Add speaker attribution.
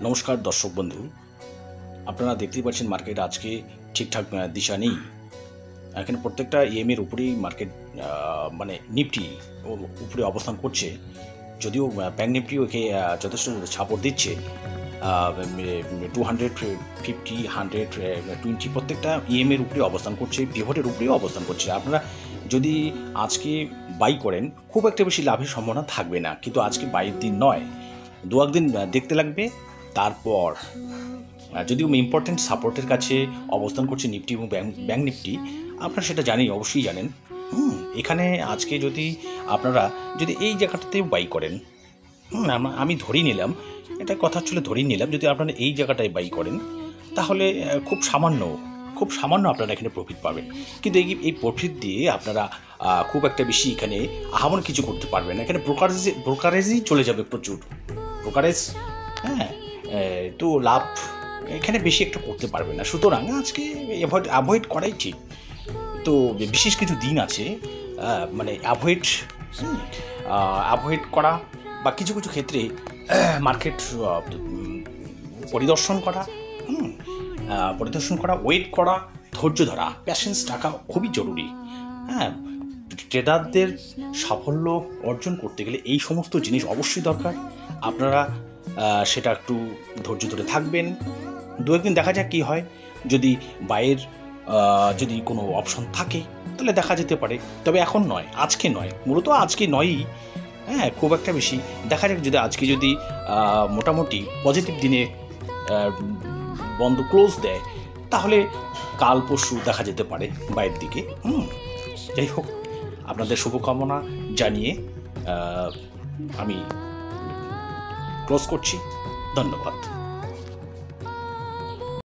Speaker 1: নমস্কার দর্শক বন্ধু, আপনারা দেখতেই পাচ্ছেন মার্কেট আজকে ঠিকঠাক দিশা নেই। এখানে প্রত্যেকটা এর উপরেই মার্কেট মানে নিফটি উপরে অবস্থান করছে, যদিও ব্যাঙ্ক নিফটিও একে যথেষ্ট সাপোর্ট দিচ্ছে। 250, 100, 20 প্রত্যেকটা এর উপরে অবস্থান করছে, পিভটের উপরেও অবস্থান করছে। আপনারা যদি আজকে বাই করেন খুব একটা বেশি লাভের সম্ভাবনা থাকবে না, কিন্তু আজকে বাইয়ের দিন নয়, দু একদিন দেখতে লাগবে। তারপর যদিও ইম্পর্টেন্ট সাপোর্টের কাছে অবস্থান করছে নিফটি এবং ব্যাঙ্ক নিফটি, আপনারা সেটা অবশ্যই জানেন। এখানে আজকে যদি আপনারা এই জায়গাটাতেও বাই করেন, আমি ধরেই নিলাম, এটা কথা ধরেই নিলাম, যদি আপনারা এই জায়গাটায় বাই করেন তাহলে খুব সামান্য আপনারা এখানে প্রফিট পাবেন। কিন্তু এই প্রফিট দিয়ে আপনারা খুব একটা বেশি এখানে আহামরি কিছু করতে পারবেন না। এখানে ব্রোকারেজই চলে যাবে, প্রচুর ব্রোকারেজ। হ্যাঁ, তো লাভ এখানে বেশি একটা করতে পারবে না। সুতরাং আজকে অ্যাভয়েড করাই ঠিক। তো বিশেষ কিছু দিন আছে, মানে অ্যাভয়েড করা বা কিছু কিছু ক্ষেত্রে মার্কেট পরিদর্শন করা, ওয়েট করা, ধৈর্য ধরা, প্যাশেন্স থাকা খুবই জরুরি। হ্যাঁ, ট্রেডারদের সাফল্য অর্জন করতে গেলে এই সমস্ত জিনিস অবশ্যই দরকার। আপনারা সেটা একটু ধৈর্য ধরে থাকবেন, দু একদিন দেখা যাক কী হয়। যদি বাইয়ের যদি কোনো অপশন থাকে তাহলে দেখা যেতে পারে, তবে এখন নয়, আজকে নয়, মূলত আজকে নয়ই। হ্যাঁ, খুব একটা বেশি দেখা যাক। যদি মোটামুটি পজিটিভ দিনে ক্লোজ দেয় তাহলে কাল পরশু দেখা যেতে পারে বাইরের দিকে। যাই হোক, আপনাদের শুভকামনা জানিয়ে আমি ক্লোজ করছি। ধন্যবাদ।